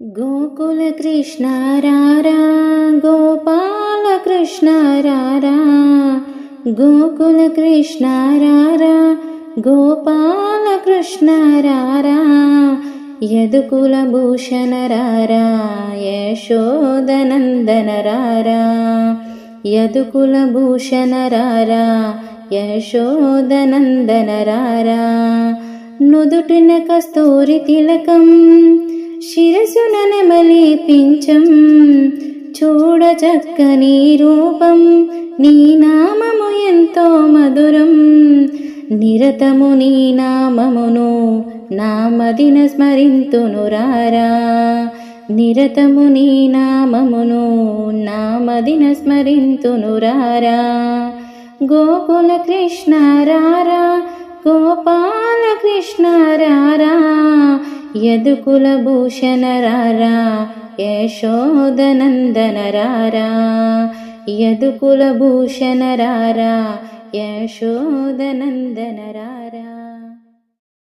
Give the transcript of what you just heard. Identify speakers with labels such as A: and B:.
A: గోకుల కృష్ణ రారా గోపాల కృష్ణ రారా గోకుల కృష్ణ రారా గోపాల కృష్ణ రారా యదుకుల భూషణ రారా యశోదనందన రారా యదుకుల భూషణ రారా యశోదనందన రారా నుదుటిన కస్తూరి తిలకం శిరసున నెమలి పించం చూడ చక్కని రూపం నీ నామము ఎంతో మధురం నిరతము నీ నామమును నామదిన స్మరింతును రారా నిరతము నీ నామమును నామదిన స్మరింతును రారా గోకుల కృష్ణ రారా గోపాల కృష్ణ రారా యదుకుల భూషణ రారా యశోదనందన రారా యదుకుల భూషణ రారా యశోదనందన రారా.